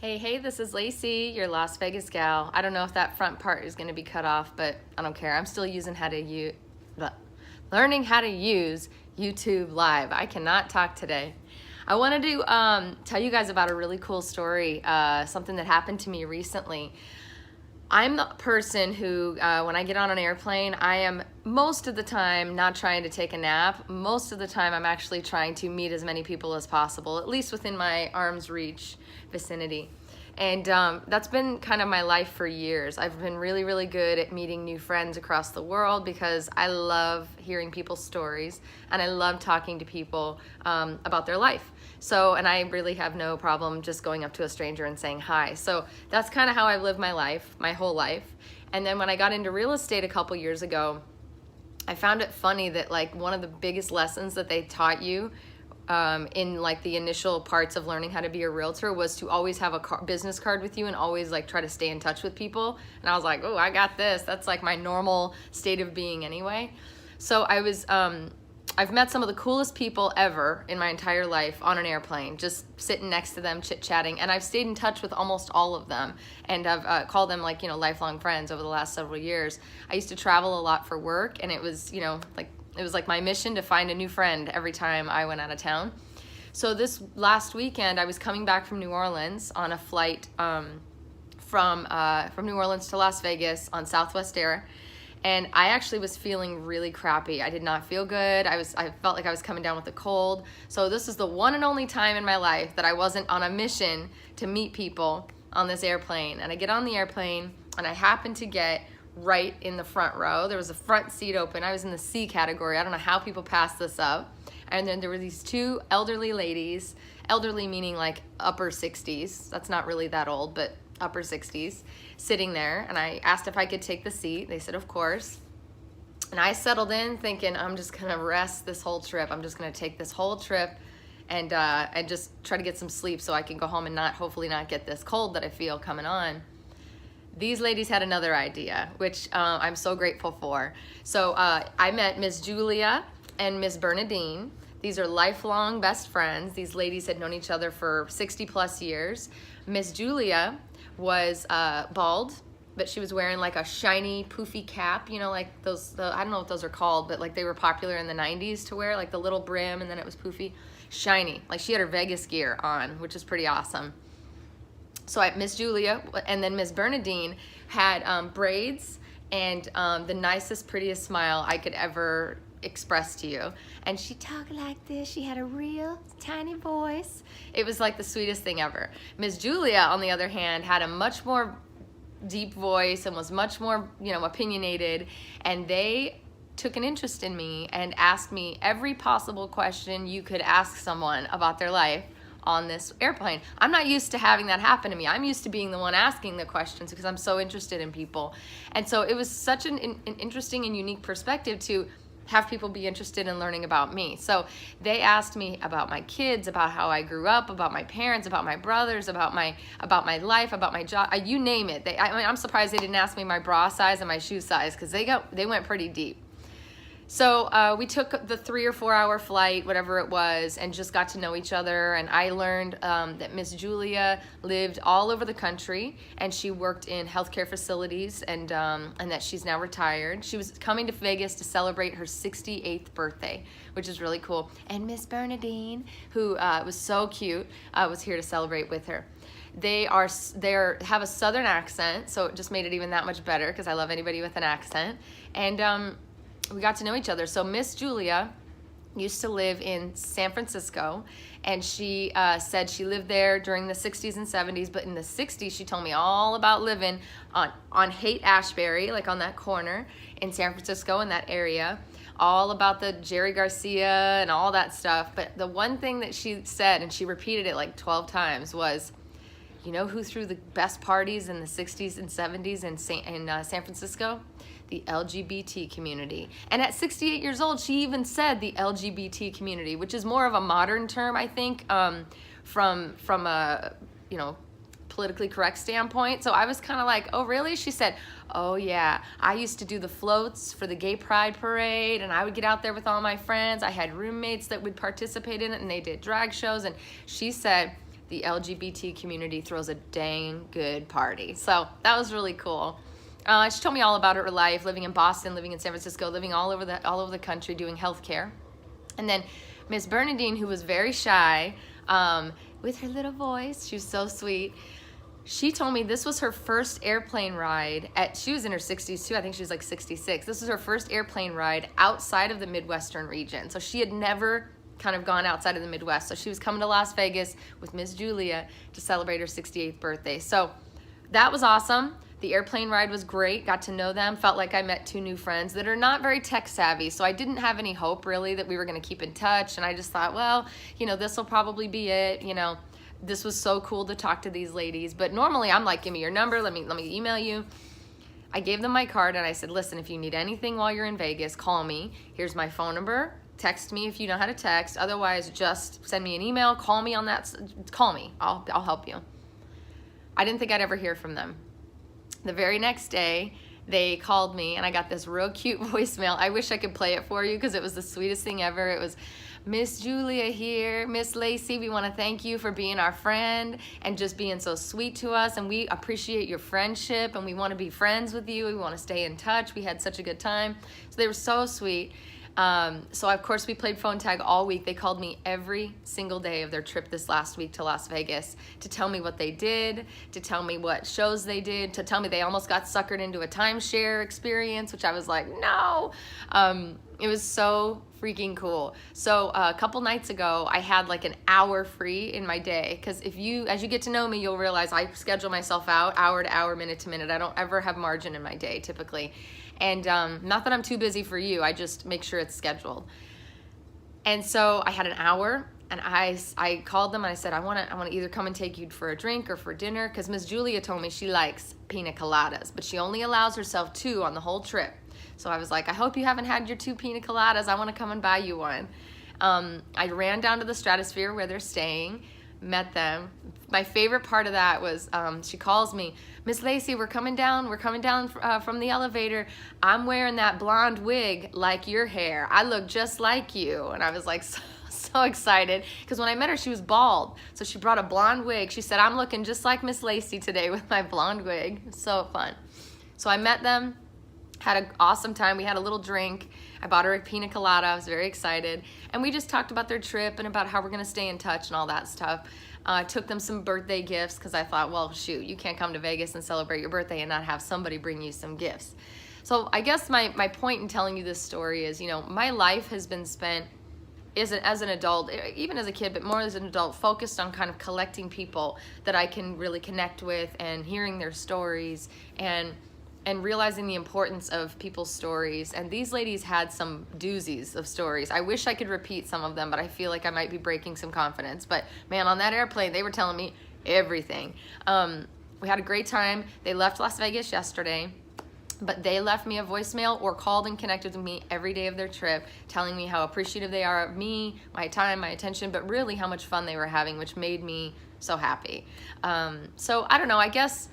Hey, this is Lacey, your Las Vegas gal. I don't know if that front part is going to be cut off, but I don't care. I'm still learning how to use YouTube Live. I cannot talk today. I wanted to tell you guys about a really cool story, something that happened to me recently. I'm the person who, when I get on an airplane, I am most of the time not trying to take a nap. Most of the time, I'm actually trying to meet as many people as possible, at least within my arm's reach vicinity. And that's been kind of my life for years. I've been really good at meeting new friends across the world because I love hearing people's stories and I love talking to people about their life. So, and I really have no problem just going up to a stranger and saying hi. So that's kind of how I've lived my life, my whole life. And then when I got into real estate a couple years ago, I found it funny that like one of the biggest lessons that they taught you in like the initial parts of learning how to be a realtor was to always have a business card with you and always like try to stay in touch with people. And I was like, oh, I got this. That's like my normal state of being anyway. So I've met some of the coolest people ever in my entire life on an airplane, just sitting next to them, chit-chatting, and I've stayed in touch with almost all of them, and I've called them like, lifelong friends over the last several years. I used to travel a lot for work, and it was, it was like my mission to find a new friend every time I went out of town. So this last weekend, I was coming back from New Orleans on a flight from New Orleans to Las Vegas on Southwest Air. And I actually was feeling really crappy. I did not feel good. I felt like I was coming down with a cold. So this is the one and only time in my life that I wasn't on a mission to meet people on this airplane. And I get on the airplane and I happen to get right in the front row. There was a front seat open. I was in the C category. I don't know how people pass this up. And then there were these two elderly ladies, elderly meaning like upper 60s. That's not really that old, but upper 60s, sitting there, and I asked if I could take the seat. They said, of course. And I settled in thinking, I'm just gonna rest this whole trip. I'm just gonna take this whole trip and just try to get some sleep so I can go home and hopefully not get this cold that I feel coming on. These ladies had another idea, which I'm so grateful for. So I met Miss Julia and Miss Bernardine. These are lifelong best friends. These ladies had known each other for 60 plus years. Miss Julia was bald, but she was wearing like a shiny poofy cap, like those, I don't know what those are called, but like they were popular in the 90s to wear, like the little brim and then it was poofy, shiny. Like she had her Vegas gear on, which is pretty awesome. So Miss Julia and then Miss Bernardine had braids and the nicest, prettiest smile I could ever express to you. And she talked like this. She had a real tiny voice. It was like the sweetest thing ever. Miss Julia, on the other hand, had a much more deep voice and was much more, opinionated. And they took an interest in me and asked me every possible question you could ask someone about their life on this airplane. I'm not used to having that happen to me. I'm used to being the one asking the questions because I'm so interested in people. And so it was such an interesting and unique perspective to have people be interested in learning about me. So they asked me about my kids, about how I grew up, about my parents, about my brothers, about my life, about my job, you name it. I'm surprised they didn't ask me my bra size and my shoe size because they went pretty deep. So we took the 3 or 4 hour flight, whatever it was, and just got to know each other. And I learned that Miss Julia lived all over the country, and she worked in healthcare facilities, and that she's now retired. She was coming to Vegas to celebrate her 68th birthday, which is really cool. And Miss Bernardine, who was so cute, was here to celebrate with her. They have a Southern accent, so it just made it even that much better because I love anybody with an accent. And we got to know each other. So Miss Julia used to live in San Francisco, and she said she lived there during the 60s and 70s, but in the 60s she told me all about living on Haight-Ashbury, like on that corner in San Francisco, in that area, all about the Jerry Garcia and all that stuff. But the one thing that she said, and she repeated it like 12 times, was, you know who threw the best parties in the 60s and 70s in San Francisco? The LGBT community. And at 68 years old, she even said the LGBT community, which is more of a modern term, I think, from a, politically correct standpoint. So I was kind of like, oh, really? She said, oh, yeah, I used to do the floats for the gay pride parade, and I would get out there with all my friends. I had roommates that would participate in it, and they did drag shows. And she said, the LGBT community throws a dang good party. So that was really cool. She told me all about her life, living in Boston, living in San Francisco, living all over the country doing healthcare. And then Miss Bernardine, who was very shy, with her little voice, she was so sweet. She told me this was her first airplane ride she was in her 60s too. I think she was like 66. This was her first airplane ride outside of the Midwestern region. So she had never kind of gone outside of the Midwest. So she was coming to Las Vegas with Miss Julia to celebrate her 68th birthday. So that was awesome. The airplane ride was great. Got to know them. Felt like I met two new friends that are not very tech savvy. So I didn't have any hope really that we were going to keep in touch. And I just thought, well, this will probably be it. This was so cool to talk to these ladies. But normally I'm like, give me your number. Let me email you. I gave them my card and I said, listen, if you need anything while you're in Vegas, call me. Here's my phone number. Text me if you know how to text. Otherwise, just send me an email. Call me on that. Call me. I'll help you. I didn't think I'd ever hear from them. The very next day, they called me and I got this real cute voicemail. I wish I could play it for you because it was the sweetest thing ever. It was, Miss Julia here, Miss Lacey, we want to thank you for being our friend and just being so sweet to us, and we appreciate your friendship and we want to be friends with you. We want to stay in touch. We had such a good time. So they were so sweet. So of course we played phone tag all week. They called me every single day of their trip this last week to Las Vegas to tell me what they did, to tell me what shows they did, to tell me they almost got suckered into a timeshare experience, which I was like, no. It was so freaking cool. So a couple nights ago, I had like an hour free in my day, because as you get to know me, you'll realize I schedule myself out hour to hour, minute to minute. I don't ever have margin in my day typically. And not that I'm too busy for you, I just make sure it's scheduled. And so I had an hour, and I called them and I said, I want to either come and take you for a drink or for dinner, because Miss Julia told me she likes pina coladas, but she only allows herself 2 on the whole trip. So I was like, I hope you haven't had your 2 pina coladas. I want to come and buy you one. I ran down to the Stratosphere where they're staying, met them. My favorite part of that was she calls me, Miss Lacey, we're coming down from the elevator. I'm wearing that blonde wig like your hair. I look just like you. And I was like so excited, because when I met her, she was bald. So she brought a blonde wig. She said, I'm looking just like Miss Lacey today with my blonde wig. So fun. So I met them, had an awesome time. We had a little drink. I bought her a pina colada. I was very excited. And we just talked about their trip and about how we're going to stay in touch and all that stuff. I took them some birthday gifts, because I thought, well, shoot, you can't come to Vegas and celebrate your birthday and not have somebody bring you some gifts. So I guess my point in telling you this story is, my life has been spent as an adult, even as a kid, but more as an adult, focused on kind of collecting people that I can really connect with and hearing their stories and realizing the importance of people's stories. And these ladies had some doozies of stories. I wish I could repeat some of them, but I feel like I might be breaking some confidence. But man, on that airplane, they were telling me everything. We had a great time. They left Las Vegas yesterday, but they left me a voicemail or called and connected with me every day of their trip, telling me how appreciative they are of me, my time, my attention, but really how much fun they were having, which made me so happy. So I don't know, I guess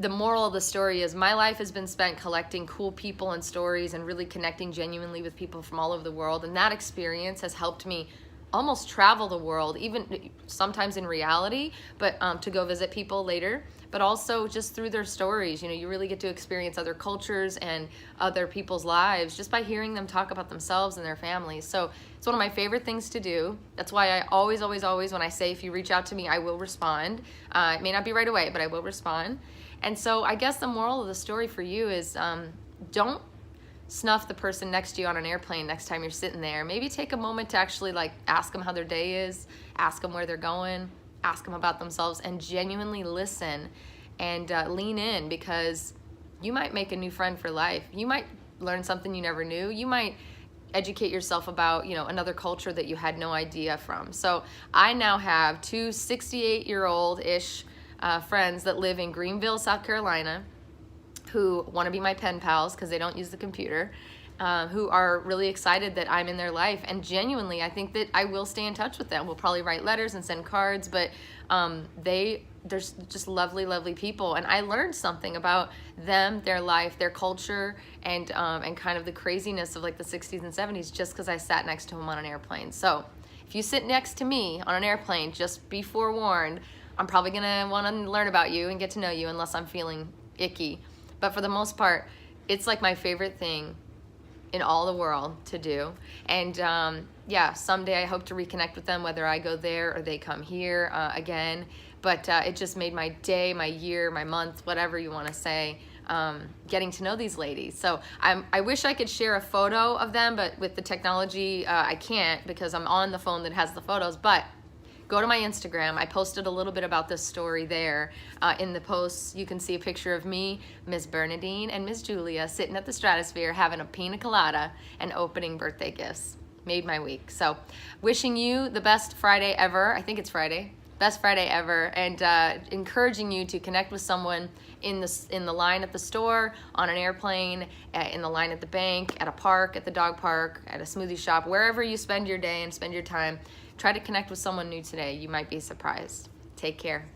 the moral of the story is my life has been spent collecting cool people and stories and really connecting genuinely with people from all over the world. And that experience has helped me almost travel the world, even sometimes in reality, but to go visit people later, but also just through their stories. You really get to experience other cultures and other people's lives just by hearing them talk about themselves and their families. So it's one of my favorite things to do. That's why I always, when I say if you reach out to me, I will respond. It may not be right away, but I will respond. And so I guess the moral of the story for you is don't snuff the person next to you on an airplane next time you're sitting there. Maybe take a moment to actually ask them how their day is, ask them where they're going, ask them about themselves, and genuinely listen and lean in, because you might make a new friend for life. You might learn something you never knew. You might educate yourself about another culture that you had no idea from. So I now have 2 68-year-old-ish friends that live in Greenville, South Carolina, who want to be my pen pals because they don't use the computer, who are really excited that I'm in their life. And genuinely, I think that I will stay in touch with them. We'll probably write letters and send cards, but they're just lovely, lovely people. And I learned something about them, their life, their culture, and kind of the craziness of the 60s and 70s just because I sat next to them on an airplane. So if if you sit next to me on an airplane, just be forewarned, I'm probably gonna want to learn about you and get to know you unless I'm feeling icky. But for the most part, it's like my favorite thing in all the world to do. And yeah, someday I hope to reconnect with them, whether I go there or they come here again. But it just made my day, my year, my month, whatever you want to say, getting to know these ladies. So I wish I could share a photo of them, but with the technology, I can't because I'm on the phone that has the photos. But go to my Instagram. I posted a little bit about this story there. In the posts, you can see a picture of me, Miss Bernardine, and Miss Julia sitting at the Stratosphere having a pina colada and opening birthday gifts. Made my week. So wishing you the best Friday ever. I think it's Friday. Best Friday ever. And encouraging you to connect with someone in the line at the store, on an airplane, in the line at the bank, at a park, at the dog park, at a smoothie shop, wherever you spend your day and spend your time. Try to connect with someone new today. You might be surprised. Take care.